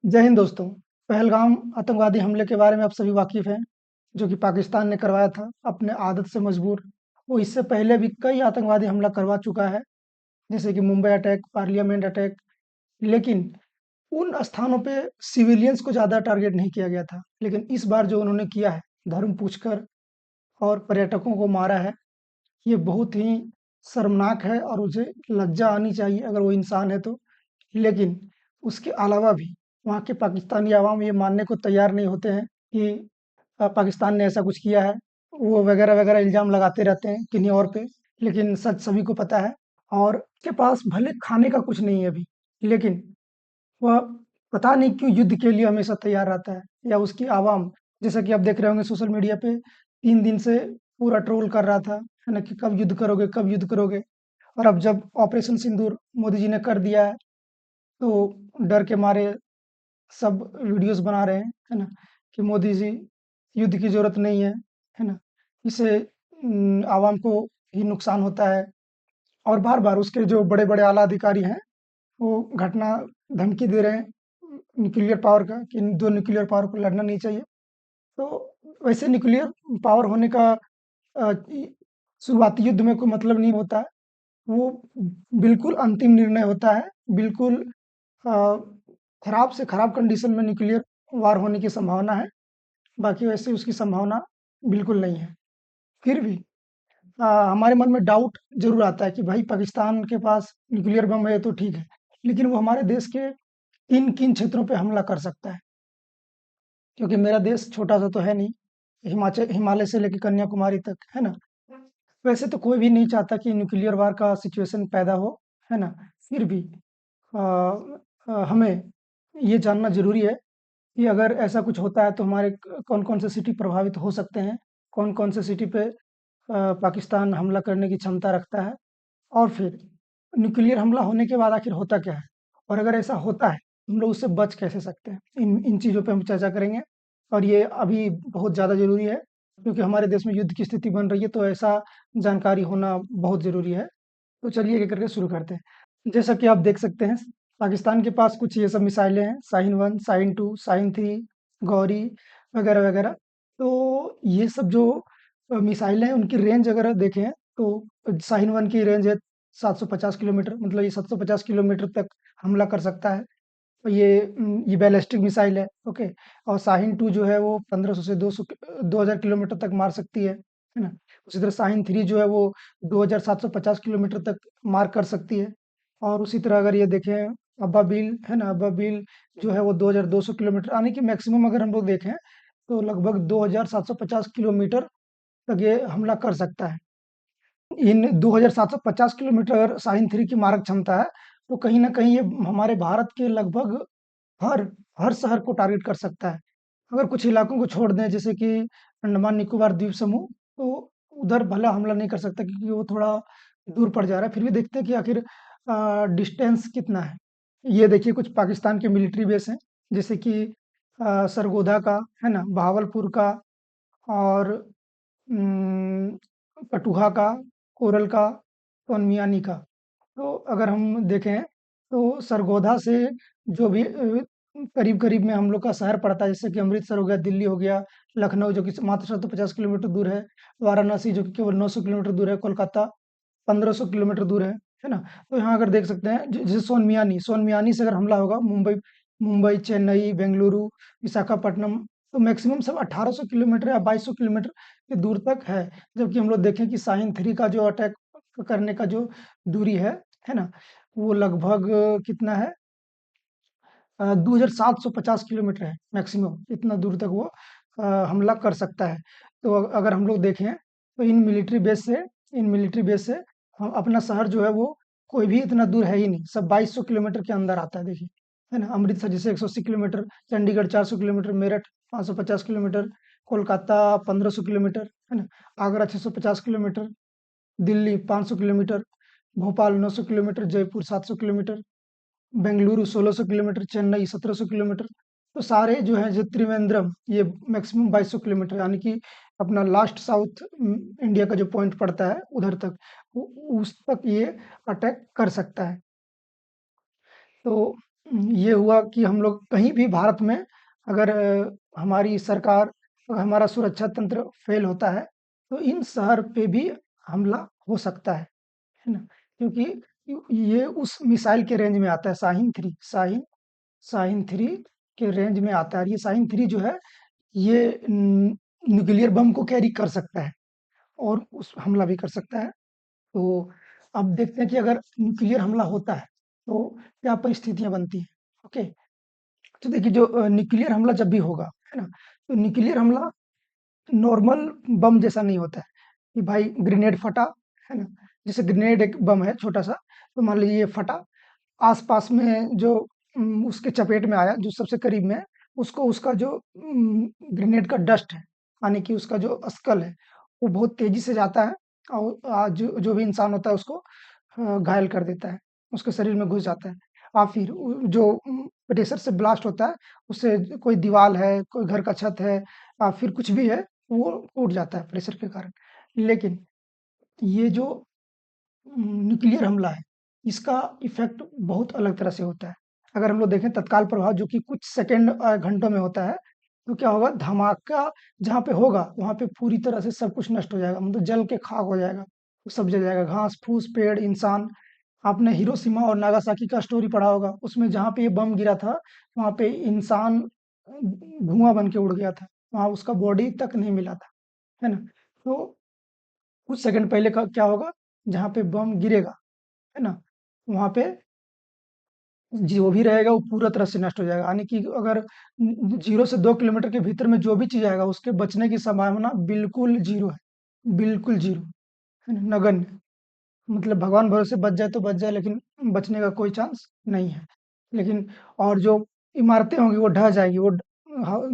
जय हिंद दोस्तों। पहलगाम आतंकवादी हमले के बारे में आप सभी वाकिफ़ हैं, जो कि पाकिस्तान ने करवाया था अपने आदत से मजबूर। वो इससे पहले भी कई आतंकवादी हमला करवा चुका है, जैसे कि मुंबई अटैक, पार्लियामेंट अटैक। लेकिन उन स्थानों पे सिविलियंस को ज़्यादा टारगेट नहीं किया गया था। लेकिन इस बार जो उन्होंने किया है, धर्म पूछकर और पर्यटकों को मारा है, ये बहुत ही शर्मनाक है और उसे लज्जा आनी चाहिए अगर वो इंसान है तो। लेकिन उसके अलावा भी वहाँ के पाकिस्तानी अवाम ये मानने को तैयार नहीं होते हैं कि पाकिस्तान ने ऐसा कुछ किया है। वो वगैरह-वगैरह इल्ज़ाम लगाते रहते हैं किन्हीं और पे, लेकिन सच सभी को पता है। और उसके पास भले खाने का कुछ नहीं है अभी, लेकिन वह पता नहीं क्यों युद्ध के लिए हमेशा तैयार रहता है। या उसकी आवाम, जैसा कि आप देख रहे होंगे सोशल मीडिया पे 3 दिन से पूरा ट्रोल कर रहा था, है ना? कि कब युद्ध करोगे, कब युद्ध करोगे? और अब जब ऑपरेशन सिंदूर मोदी जी ने कर दिया है, तो डर के मारे सब वीडियोस बना रहे हैं, है ना? कि मोदी जी युद्ध की ज़रूरत नहीं है ना? इससे आवाम को ही नुकसान होता है। और बार-बार उसके जो बड़े-बड़े आला अधिकारी हैं, वो घटना धमकी दे रहे हैं न्यूक्लियर पावर का कि 2 न्यूक्लियर पावर को लड़ना नहीं चाहिए। तो वैसे न्यूक्लियर पावर होने का इ शुरुआती युद्ध में कोई मतलब नहीं होता है। वो बिल्कुल अंतिम निर्णय होता है, बिल्कुल अ, खराब से खराब कंडीशन में न्यूक्लियर वार होने की संभावना है, बाकी वैसे उसकी संभावना बिल्कुल नहीं है। फिर भी हमारे मन में डाउट ज़रूर आता है कि भाई पाकिस्तान के पास न्यूक्लियर बम है तो ठीक है, लेकिन वो हमारे देश के किन-किन क्षेत्रों पे हमला कर सकता है? क्योंकि मेरा देश छोटा-सा तो है नहीं, हिमालय से लेके कन्याकुमारी तक, है ना? वैसे तो कोई भी नहीं चाहता कि न्यूक्लियर वार का सिचुएशन पैदा हो, है ना? फिर भी अ हमें ये जानना ज़रूरी है कि अगर ऐसा कुछ होता है तो हमारे कौन-कौन से सिटी प्रभावित हो सकते हैं, कौन-कौन से सिटी पे पाकिस्तान हमला करने की क्षमता रखता है और फिर न्यूक्लियर हमला होने के बाद आखिर होता क्या है? और अगर ऐसा होता है, हम लोग उससे बच कैसे सकते हैं? इन इन चीज़ों पे हम चर्चा करेंगे और ये अभी बहुत ज़्यादा ज़रूरी है, क्योंकि हमारे देश में युद्ध की स्थिति बन रही है, तो ऐसा जानकारी होना बहुत ज़रूरी है। तो चलिए एक-एक करके शुरू करते हैं। जैसा कि आप देख सकते हैं, पाकिस्तान के पास कुछ ये सब मिसाइलें हैं, शाहीन-1, शाहीन-2, शाहीन-3, गौरी वगैरह-वगैरह। तो ये सब जो मिसाइलें हैं, उनकी रेंज अगर देखें, तो शाहीन-1 की रेंज है 750 किलोमीटर, मतलब ये 750 किलोमीटर तक हमला कर सकता है। और ये बैलिस्टिक मिसाइल है, ओके? और शाहीन-2 जो है वो 1500 से 2000 किलोमीटर तक मार सकती है ना? उसी तरह शाहीन-3 जो है वो 2750 किलोमीटर तक मार कर सकती है। और उसी तरह अगर ये देखें अब्बाबील, है ना? अब्बाबील जो है वो 2200 किलोमीटर, यानी कि मैक्सिमम अगर हम लोग देखें, तो लगभग 2750 किलोमीटर तक ये हमला कर सकता है। इन 2750 किलोमीटर अगर शाहीन-3 की मारक क्षमता है, तो कहीं न कहीं ये हमारे भारत के लगभग हर हर शहर को टारगेट कर सकता है। अगर कुछ इलाकों को छोड़ दें, जैसे कि अंडमान निकोबार द्वीप समूह, तो उधर भला हमला नहीं कर सकता क्योंकि वो थोड़ा दूर पड़ जा रहा है। फिर भी देखते हैं कि आखिर डिस्टेंस कितना है। ये देखिए कुछ पाकिस्तान के मिलिट्री बेस हैं, जैसे कि सरगोधा का, है ना? बहावलपुर का और उम, कठुआ का, कोरल का, तोनमियानी का। तो अगर हम देखें, तो सरगोधा से जो भी करीब-करीब में हम लोग का शहर पड़ता है, जैसे कि अमृतसर हो गया, दिल्ली हो गया, लखनऊ जो कि मात्र 750 किलोमीटर दूर है, वाराणसी जो कि केवल 900 किलोमीटर दूर है, कोलकाता 1500 किलोमीटर दूर है ना? तो यहाँ अगर देख सकते हैं जैसे सोनमियानी से अगर हमला होगा, मुंबई मुंबई, चेन्नई, बेंगलुरु, विशाखापट्टनम, तो मैक्सिमम सब 1800 किलोमीटर या 2200 किलोमीटर के दूर तक है। जबकि हम लोग देखें कि शाहीन-3 का जो अटैक करने का जो दूरी है ना? वो लगभग कितना है 2750 किलोमीटर है मैक्सिमम, इतना दूर तक वो हमला कर सकता है। तो अगर हम लोग देखें, तो इन मिलिट्री बेस से अपना शहर जो है वो कोई भी इतना दूर है ही नहीं, सब 2200 किलोमीटर के अंदर आता है देखिए, है ना? अमृतसर जैसे 180 kilometre, Chandigarh 400 kilometre, Meerut 550 kilometre, Kolkata 1500 kilometre, है ना? Agra 650 kilometre, Delhi 500 kilometre, Bhopal 900 kilometre, Jaipur 700 kilometre, Bengaluru 1600 kilometre, Chennai 1700 kilometre. तो सारे जो हैं जो त्रिवेंद्रम ये मैक्सिमम 2200 किलोमीटर, यानी कि अपना लास्ट साउथ इंडिया का जो पॉइंट पड़ता है उधर तक, उ उस तक ये अटैक कर सकता है। तो ये हुआ कि हम लोग कहीं भी भारत में अगर हमारी सरकार और हमारा सुरक्षा तंत्र फेल होता है, तो इन शहर पे भी हमला हो सकता है ना? क्योंकि ये उस मिसाइल के रेंज में आता है, शाहीन 3 के रेंज में आता है। और ये शाहीन 3 जो है, ये न्यूक्लियर बम को कैरी कर सकता है और उस हमला भी कर सकता है। तो अब देखते हैं कि अगर न्यूक्लियर हमला होता है, तो क्या परिस्थितियाँ बनती हैं। ओके, तो देखिए जो न्यूक्लियर हमला जब भी होगा, है ना? तो न्यूक्लियर हमला नॉर्मल बम जैसा नहीं होता है कि भाई ग्रेनेड फटा, है ना? जैसे ग्रेनेड एक बम है छोटा-सा, तो मान लीजिए ये फटा, आस-पास में जो उसके चपेट में आया, जो सबसे करीब में है, उसको उसका जो ग्रेनेड का डस्ट है, यानी कि उसका जो स्कल है, वो बहुत तेज़ी से जाता है और जो जो भी इंसान होता है उसको घायल कर देता है, उसके शरीर में घुस जाता है। और फिर जो प्रेशर से ब्लास्ट होता है, उससे कोई दीवार है, कोई घर का छत है, फिर कुछ भी है, वो टूट जाता है प्रेशर के कारण। लेकिन ये जो न्यूक्लियर हमला है, इसका इफ़ेक्ट बहुत अलग तरह से होता है। अगर हम लोग देखें तत्काल प्रभाव जो कि कुछ सेकंड घंटों में होता है, तो क्या होगा, धमाका जहाँ पे होगा, वहाँ पे पूरी तरह से सब कुछ नष्ट हो जाएगा, मतलब जल के खाक हो जाएगा, सब जल जाएगा, घास-फूस, पेड़, इंसान। आपने हिरोशिमा और नागासाकी का स्टोरी पढ़ा होगा, उसमें जहाँ पे ये बम गिरा था, वहाँ पे इंसान धुआँ बन के उड़ गया था, वहाँ उसका बॉडी तक नहीं मिला था, है ना? तो कुछ सेकंड पहले का क्या होगा, जहाँ पे बम गिरेगा, है ना? वहाँ पे जो भी रहेगा वो पूरा तरह से नष्ट हो जाएगा। यानी कि अगर 0 से 2 किलोमीटर के भीतर में जो भी चीज़ आएगा, उसके बचने की संभावना बिल्कुल ज़ीरो है, बिल्कुल ज़ीरो, है ना? नगण्य। मतलब भगवान भरोसे बच जाए तो बच जाए, लेकिन बचने का कोई चांस नहीं है। लेकिन और जो इमारतें होंगी वो ढह जाएगी, वो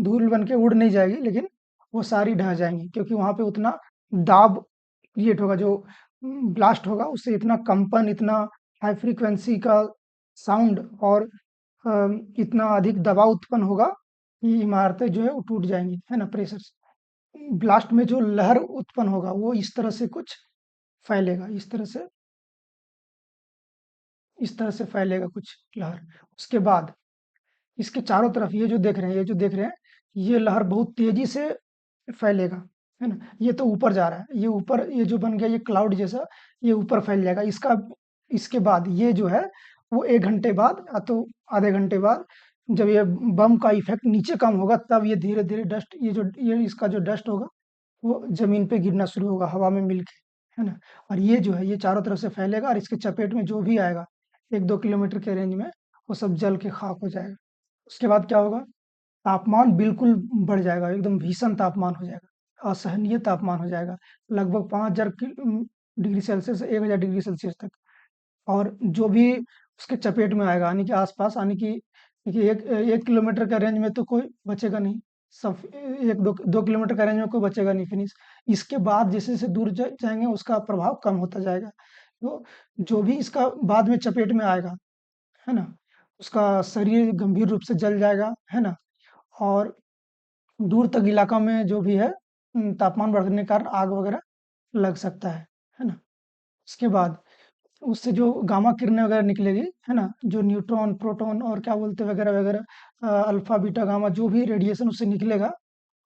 धूल बन के उड़ नहीं जाएगी, लेकिन वो सारी ढह जाएँगी, क्योंकि वहाँ पे उतना दाब क्रिएट होगा, जो ब्लास्ट होगा उससे इतना कंपन, इतना हाई फ्रीक्वेंसी का साउंड और इतना अधिक दबाव उत्पन्न होगा कि इमारतें जो है वो टूट जाएँगी, है ना? प्रेशर से। ब्लास्ट में जो लहर उत्पन्न होगा वो इस तरह से कुछ फैलेगा, इस तरह से फैलेगा कुछ लहर। उसके बाद इसके चारों तरफ ये लहर बहुत तेज़ी से फैलेगा, है ना? ये तो ऊपर जा रहा है, ये ऊपर, ये जो बन गया ये क्लाउड जैसा, ये ऊपर फैल जाएगा। इसके बाद ये जो है वो 1 घंटे बाद या तो आधे घंटे बाद, जब ये बम का इफ़ेक्ट नीचे कम होगा, तब ये धीरे-धीरे डस्ट, ये इसका जो डस्ट होगा, वो ज़मीन पे गिरना शुरू होगा हवा में मिल के, है ना? और ये जो है ये चारों तरफ से फैलेगा और इसके चपेट में जो भी आएगा 1-2 किलोमीटर के रेंज में, वो सब जल के खाक हो जाएगा। उसके बाद क्या होगा? तापमान बिल्कुल बढ़ जाएगा, एकदम भीषण तापमान हो जाएगा, असहनीय तापमान हो जाएगा, लगभग 5000 डिग्री सेल्सियस से 1000 डिग्री सेल्सियस तक। और जो भी उसके चपेट में आएगा, यानी कि आस-पास, यानी कि देखिए 1 किलोमीटर का रेंज में तो कोई बचेगा नहीं, सब 1-2 किलोमीटर का रेंज में कोई बचेगा नहीं, फिनिश। इसके बाद जैसे-जैसे दूर जाएँगे उसका प्रभाव कम होता जाएगा। तो जो भी इसका बाद में चपेट में आएगा, है ना? उसका शरीर गंभीर रूप से जल जाएगा, है ना? और दूर तक इलाका में जो भी है तापमान बढ़ने के कारण आग वगैरह लग सकता है ना? उसके बाद उससे जो गामा किरणें वगैरह निकलेगी, है ना? जो न्यूट्रॉन, प्रोटॉन और क्या बोलते हैं वगैरह-वगैरह, अल्फ़ा, बीटा, गामा जो भी रेडिएशन उससे निकलेगा,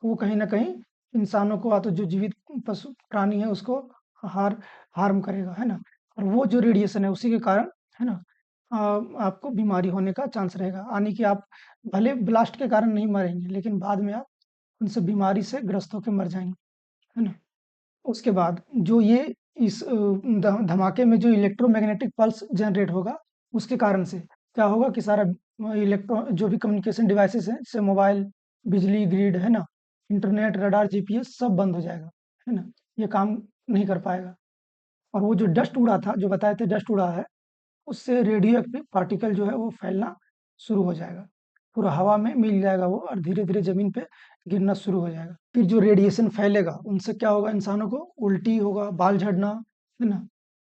वो कहीं न कहीं इंसानों को, या तो जो जीवित पशु प्राणी है उसको हार हार्म करेगा, है ना? और वो जो रेडिएशन है उसी के कारण, है ना? अ, आपको बीमारी होने का चांस रहेगा। यानी कि आप भले ब्लास्ट के कारण नहीं मरेंगे, लेकिन बाद में आप उनसे बीमारी से ग्रस्त होके मर जाएँगे, है ना? उसके बाद जो ये इस ध धमाके में जो इलेक्ट्रोमैग्नेटिक पल्स जनरेट होगा, उसके कारण से क्या होगा कि सारा जो भी कम्युनिकेशन डिवाइसेज़ हैं, जैसे मोबाइल, बिजली ग्रिड, है ना? इंटरनेट, रडार, जीपीएस सब बंद हो जाएगा, है ना? ये काम नहीं कर पाएगा। और वो जो डस्ट उड़ा था, जो बताए थे डस्ट उड़ा है, उससे रेडियो एक्टिव पार्टिकल जो है वो फैलना शुरू हो जाएगा। पूरा हवा में मिल जाएगा वो और धीरे-धीरे ज़मीन पे गिरना शुरू हो जाएगा। फिर जो रेडिएशन फैलेगा उनसे क्या होगा, इंसानों को उल्टी होगा, बाल झड़ना, है ना?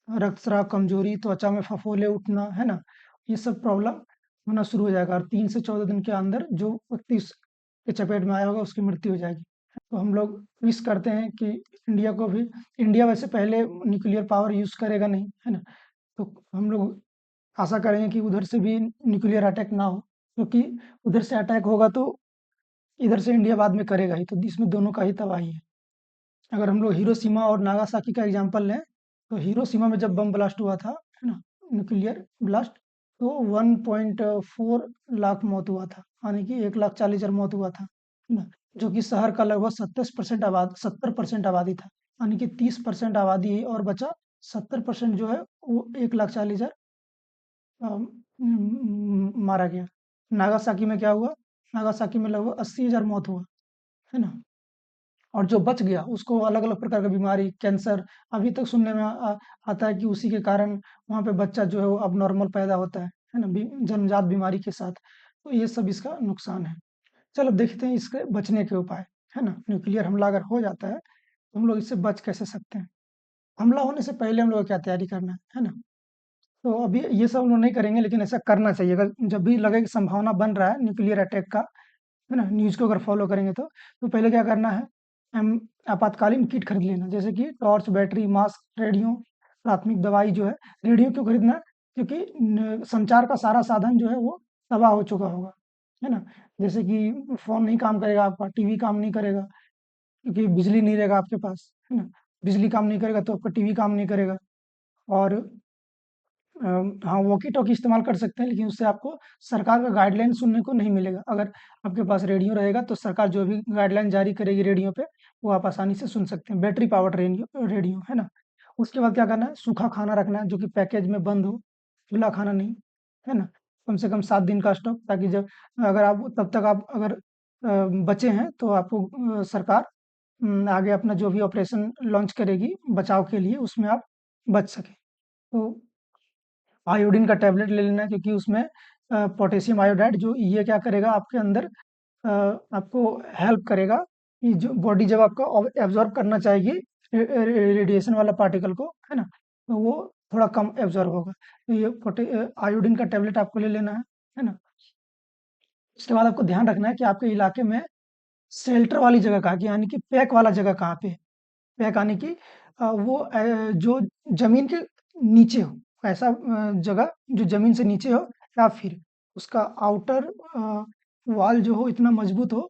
रक्तस्राव, कमज़ोरी, त्वचा में फफोले उठना, है ना? ये सब प्रॉब्लम होना शुरू हो जाएगा और 3 से 14 दिन के अंदर जो व्यक्ति इसके चपेट में आया होगा उसकी मृत्यु हो जाएगी। तो हम लोग विश करते हैं कि इंडिया को भी, इंडिया वैसे पहले न्यूक्लियर पावर यूज़ करेगा नहीं, है ना? तो हम लोग आशा करेंगे कि उधर से भी न्यूक्लियर अटैक ना हो, क्योंकि उधर से अटैक होगा तो इधर से इंडिया बाद में करेगा ही, तो इसमें दोनों का ही तबाही है। अगर हम लोग हिरोशिमा और नागासाकी का एग्जांपल लें, तो हिरोशिमा में जब बम ब्लास्ट हुआ था, है ना, न्यूक्लियर ब्लास्ट, तो 1.4 लाख मौत हुआ था, यानी कि 1,40,000 मौत हुआ था, है ना, जो कि शहर का लगभग 70% आबादी था, यानी कि 30% आबादी और बचा 70% जो है वो 1,40,000 मारा गया। नागासाकी में क्या हुआ? नागासाकी में लगभग 80,000 मौत हुआ, है ना, और जो बच गया उसको अलग अलग प्रकार की बीमारी, कैंसर, अभी तक सुनने में आता है कि उसी के कारण वहाँ पे बच्चा जो है वो अब नॉर्मल पैदा होता है ना, जन्मजात बीमारी के साथ। तो ये सब इसका नुकसान है। चलो देखते हैं इसके बचने के उपाय, है ना। न्यूक्लियर हमला अगर हो जाता है तो हम लोग इससे बच कैसे सकते हैं? हमला होने से पहले हम लोग को क्या तैयारी करना है ना। तो अभी ये सब हम लोग नहीं करेंगे, लेकिन ऐसा करना चाहिए। अगर जब भी लगे कि संभावना बन रहा है न्यूक्लियर अटैक का, है ना, न्यूज़ को अगर फॉलो करेंगे तो पहले क्या करना है, हम आपातकालीन किट खरीद लेना, जैसे कि टॉर्च, बैटरी, मास्क, रेडियो, प्राथमिक दवाई जो है। रेडियो क्यों खरीदना है? क्योंकि संचार का सारा साधन जो है वो तबाह हो चुका होगा, है ना। जैसे कि फोन नहीं काम करेगा आपका, टीवी काम नहीं करेगा, क्योंकि बिजली नहीं रहेगा आपके पास, है ना। बिजली काम नहीं करेगा तो आपका टीवी काम नहीं करेगा। और हाँ, वॉकी टॉकी इस्तेमाल कर सकते हैं, लेकिन उससे आपको सरकार का गाइडलाइन सुनने को नहीं मिलेगा। अगर आपके पास रेडियो रहेगा तो सरकार जो भी गाइडलाइन जारी करेगी रेडियो पे, वो आप आसानी से सुन सकते हैं। बैटरी पावर्ड रेडियो रेडियो, है ना। उसके बाद क्या करना है, सूखा खाना रखना है जो कि पैकेज में बंद हो, खुला खाना नहीं, है ना। कम से कम 7 दिन का स्टॉक, ताकि जब अगर आप तब तक आप अगर बचे हैं तो आपको सरकार आगे अपना जो भी ऑपरेशन लॉन्च करेगी बचाव के लिए, उसमें आप बच सकें। तो आयोडीन का टैबलेट ले लेना है, क्योंकि उसमें पोटेशियम आयोडाइड, जो ये क्या करेगा आपके अंदर, आपको हेल्प करेगा कि जो बॉडी जब आपका एब्जॉर्ब करना चाहेगी रेडिएशन वाला पार्टिकल को, है ना, तो वो थोड़ा कम एब्जॉर्ब होगा। तो ये आयोडीन का टैबलेट आपको ले लेना है ना। उसके बाद आपको ध्यान रखना है कि आपके इलाके में शेल्टर वाली जगह कहाँ की, यानी कि पैक वाला जगह कहाँ पे है। पैक यानी कि वो जो ज़मीन के नीचे हो, ऐसा जगह जो ज़मीन से नीचे हो, या फिर उसका आउटर वॉल जो हो इतना मजबूत हो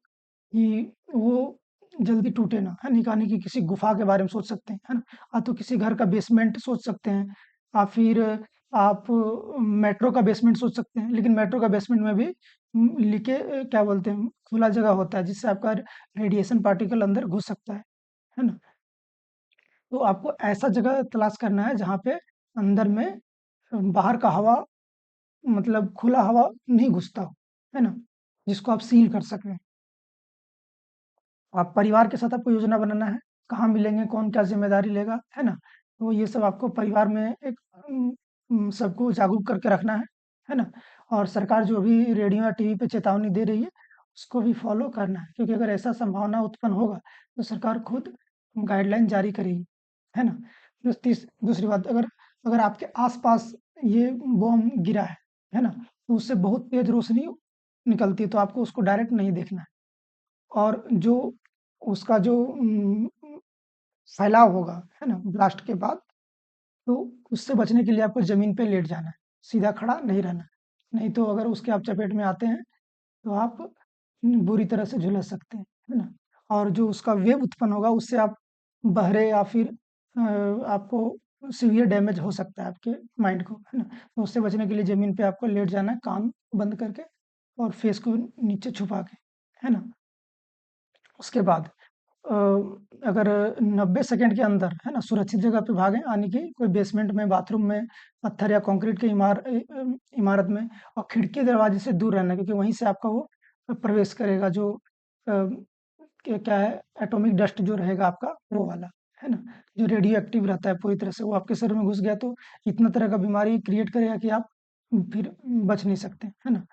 कि वो जल्दी टूटे ना, है ना। यानी कि किसी गुफा के बारे में सोच सकते हैं, है ना। तो किसी घर का बेसमेंट सोच सकते हैं, या फिर आप मेट्रो का बेसमेंट सोच सकते हैं। लेकिन मेट्रो का बेसमेंट में भी क्या बोलते हैं, खुला जगह होता है, जिससे आपका रेडिएशन पार्टिकल अंदर घुस सकता है ना। तो आपको ऐसा जगह तलाश करना है जहाँ पे अंदर में बाहर का हवा, मतलब खुला हवा नहीं घुसता हो, है ना, जिसको आप सील कर सकें। आप परिवार के साथ आपको योजना बनाना है, कहाँ मिलेंगे, कौन क्या ज़िम्मेदारी लेगा, है ना। तो ये सब आपको परिवार में एक सबको जागरूक करके रखना है ना। और सरकार जो भी रेडियो या टीवी पे चेतावनी दे रही है, उसको भी फॉलो करना है, क्योंकि अगर ऐसा संभावना उत्पन्न होगा, तो सरकार खुद गाइडलाइन जारी करेगी, है ना। दूसरी बात, अगर अगर आपके आस-पास ये बम गिरा है ना, तो उससे बहुत तेज़ रोशनी निकलती है, तो आपको उसको डायरेक्ट नहीं देखना है। और जो उसका जो फैलाव होगा, है ना, ब्लास्ट के बाद, तो उससे बचने के लिए आपको ज़मीन पे लेट जाना है, सीधा खड़ा नहीं रहना है। नहीं तो अगर उसके आप चपेट में आते हैं, तो आप बुरी तरह से झुलस सकते हैं, है ना। और जो उसका वेव उत्पन्न होगा, उससे आप बहरे या फिर आपको सीवियर डैमेज हो सकता है आपके माइंड को, है ना। तो उससे बचने के लिए ज़मीन पे आपको लेट जाना है, कान बंद करके और फेस को नीचे छुपा के, है ना। उसके बाद अ, अगर 90 सेकंड के अंदर, है ना, सुरक्षित जगह पे भागें, यानी कि कोई बेसमेंट में, बाथरूम में, पत्थर या कंक्रीट की इमारत में, और खिड़की दरवाजे से दूर रहना, क्योंकि वहीं से आपका वो प्रवेश करेगा, जो क्या है, एटॉमिक डस्ट जो रहेगा आपका, वो वाला, है ना, जो रेडियो एक्टिव रहता है पूरी तरह से, वो आपके शरीर में घुस गया तो इतना तरह का बीमारी क्रिएट करेगा कि आप फिर बच नहीं सकते, है ना।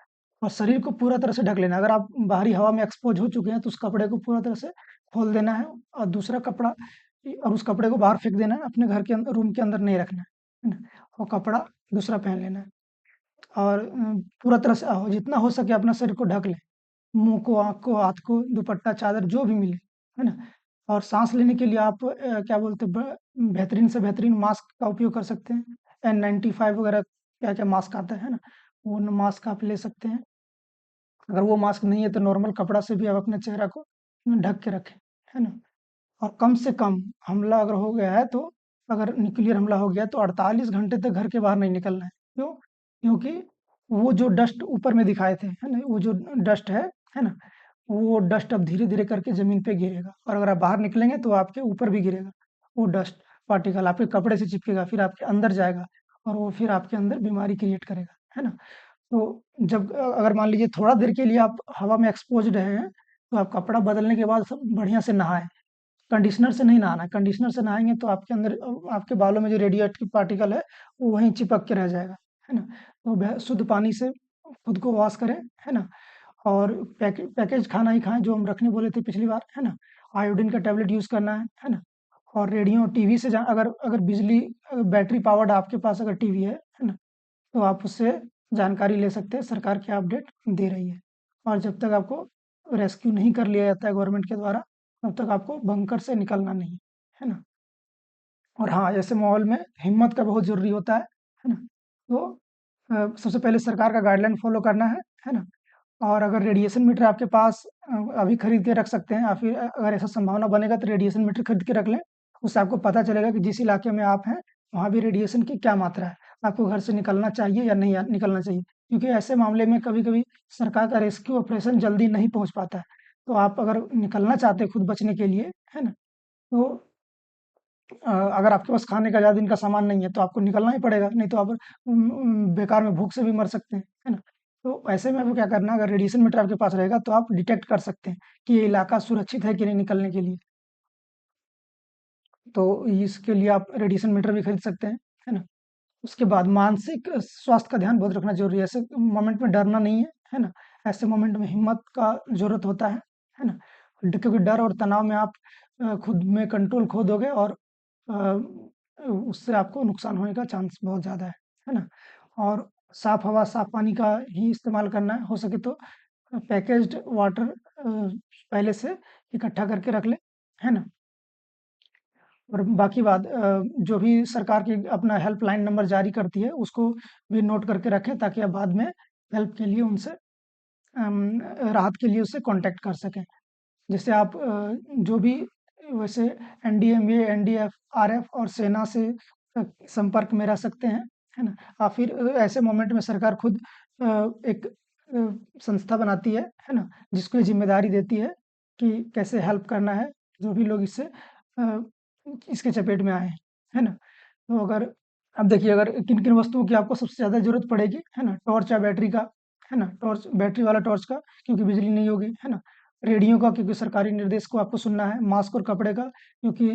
और शरीर को पूरा तरह से ढक लेना। अगर आप बाहरी हवा में एक्सपोज हो चुके हैं, तो उस कपड़े को पूरा तरह से खोल देना है, और दूसरा कपड़ा, और उस कपड़े को बाहर फेंक देना है, अपने घर के अंदर, रूम के अंदर नहीं रखना है ना। और कपड़ा दूसरा पहन लेना है। और पूरा तरह से जितना हो सके अपना शरीर को ढक लें, मुँह को, आँख को, हाथ को, दुपट्टा, चादर जो भी मिले, है ना। और साँस लेने के लिए आप क्या बोलते हैं, बेहतरीन से बेहतरीन मास्क का उपयोग कर सकते हैं, N95 वगैरह क्या क्या मास्क आता है ना, वो मास्क आप ले सकते हैं। अगर वो मास्क नहीं है तो नॉर्मल कपड़ा से भी आप अपने चेहरा को ढक के रखें, है ना। और कम से कम हमला अगर हो गया है तो, अगर न्यूक्लियर हमला हो गया तो 48 घंटे तक घर के बाहर नहीं निकलना है। क्यों? क्योंकि वो जो डस्ट ऊपर में दिखाए थे, है ना, वो जो डस्ट है ना, वो डस्ट अब धीरे-धीरे करके ज़मीन पे गिरेगा और अगर आप बाहर निकलेंगे तो आपके ऊपर भी गिरेगा। वो डस्ट पार्टिकल आपके कपड़े से चिपकेगा, फिर आपके अंदर जाएगा और वो फिर आपके अंदर बीमारी क्रिएट करेगा, है ना। तो जब अगर मान लीजिए थोड़ा देर के लिए आप हवा में एक्सपोज़्ड रहे हैं, तो आप कपड़ा बदलने के बाद सब बढ़िया से नहाएँ। कंडीशनर से नहीं नहाना है, कंडीशनर से नहाएँगे तो आपके अंदर आपके बालों में जो रेडियो एक्टिव पार्टिकल है, वो वहीं चिपक के रह जाएगा, है ना? तो शुद्ध पानी से खुद को वॉश करें, है ना? और पैकेज खाना ही खाएँ जो हम रखने बोले थे पिछली बार, है ना? आयोडीन का टैबलेट यूज़ करना है ना? और रेडियो टीवी से अगर अगर बिजली बैटरी पावर्ड आपके पास अगर टीवी है ना? तो आप उससे जानकारी ले सकते हैं, सरकार क्या अपडेट दे रही है। और जब तक आपको रेस्क्यू नहीं कर लिया जाता है गवर्नमेंट के द्वारा, तब तक आपको बंकर से निकलना नहीं, है ना? और हाँ, ऐसे माहौल में हिम्मत का बहुत ज़रूरी होता है ना? तो सबसे पहले सरकार का गाइडलाइन फ़ॉलो करना है ना? और अगर रेडिएशन मीटर आपके पास अभी खरीद के रख सकते हैं या फिर अगर ऐसा संभावना बनेगा तो रेडिएशन मीटर खरीद के रख लें। उससे आपको पता चलेगा कि जिस इलाके में आप हैं, वहाँ भी रेडिएशन की क्या मात्रा है। आपको घर से निकलना चाहिए या नहीं निकलना चाहिए। क्योंकि ऐसे मामले में कभी-कभी सरकार का रेस्क्यू ऑपरेशन जल्दी नहीं पहुँच पाता है। तो आप अगर निकलना चाहते हैं खुद बचने के लिए, है ना? तो अगर आपके पास खाने का ज़्यादा दिन का सामान नहीं है, तो आपको निकलना ही पड़ेगा, नहीं तो आप बेकार में भूख से भी मर सकते हैं, है ना? तो ऐसे में आपको क्या करना है, अगर रेडिएशन मीटर आपके पास रहेगा, तो आप डिटेक्ट कर सकते हैं कि ये इलाका सुरक्षित है कि नहीं निकलने के लिए। तो इसके लिए आप रेडिएशन मीटर भी खरीद सकते हैं, है ना? उसके बाद मानसिक स्वास्थ्य का ध्यान बहुत रखना ज़रूरी है। ऐसे मोमेंट में डरना नहीं है ना? ऐसे मोमेंट में हिम्मत का ज़रूरत होता है ना? क्योंकि डर और तनाव में आप खुद में कंट्रोल खो दोगे और उससे आपको नुकसान होने का चांस बहुत ज़्यादा है ना? और साफ़ हवा, साफ़ पानी का ही इस्तेमाल करना है, हो सके तो पैकेज्ड वाटर पहले से इकट्ठा करके रख लें, है ना? और बाकी बात जो भी सरकार की अपना हेल्पलाइन नंबर जारी करती है, उसको भी नोट करके रखें ताकि आप बाद में हेल्प के लिए उनसे राहत के लिए उससे कॉन्टैक्ट कर सकें। जैसे आप जो भी वैसे एनडीएमए, एनडीआरएफ और सेना से संपर्क में रह सकते हैं, है ना? फिर ऐसे मोमेंट में सरकार खुद एक संस्था बनाती है ना? जिसको ये ज़िम्मेदारी देती है कि कैसे हेल्प करना है, जो भी लोग इसके चपेट में आए हैं, है ना? तो अगर अब देखिए अगर किन-किन वस्तुओं की आपको सबसे ज़्यादा ज़रूरत पड़ेगी, है ना? टॉर्च या बैटरी का, है ना? टॉर्च बैटरी वाला टॉर्च का क्योंकि बिजली नहीं होगी, है ना? रेडियो का क्योंकि सरकारी निर्देश को आपको सुनना है, मास्क और कपड़े का क्योंकि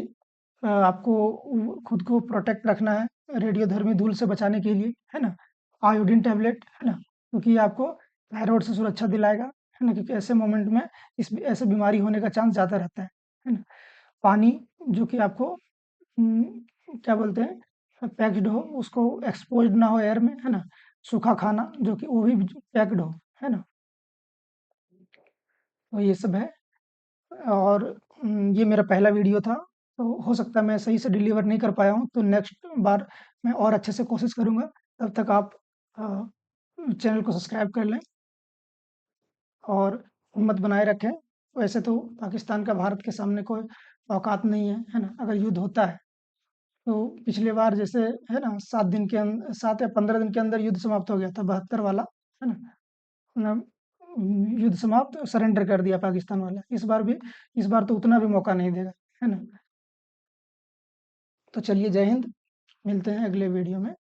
आपको खुद को प्रोटेक्ट रखना है, रेडियोधर्मी धूल से बचाने के लिए, है ना? आयोडीन टैबलेट, है ना? क्योंकि ये आपको थायरॉइड से सुरक्षा दिलाएगा, है ना? क्योंकि ऐसे मोमेंट में ऐसे बीमारी होने का चांस ज़्यादा रहता है ना? पानी जो कि आपको क्या बोलते हैं पैक्ड हो, उसको एक्सपोज़्ड ना हो एयर में, है ना? सूखा खाना जो कि वो भी पैक्ड हो, है ना? तो ये सब है और ये मेरा पहला वीडियो था, तो हो सकता है मैं सही से डिलीवर नहीं कर पाया हूँ, तो नेक्स्ट बार मैं और अच्छे से कोशिश करूँगा। तब तक आप अ, चैनल को सब्सक्राइब कर लें और हिम्मत बनाए रखें। वैसे तो पाकिस्तान का भारत के सामने कोई औकात नहीं है ना? अगर युद्ध होता है, तो पिछली बार जैसे है ना 7 या 15 दिन के अंदर युद्ध समाप्त हो गया था 72 वाला, है ना? मतलब युद्ध समाप्त सरेंडर कर दिया पाकिस्तान वाला। इस बार तो उतना भी मौका नहीं देगा, है ना? तो चलिए जय हिंद, मिलते हैं अगले वीडियो में।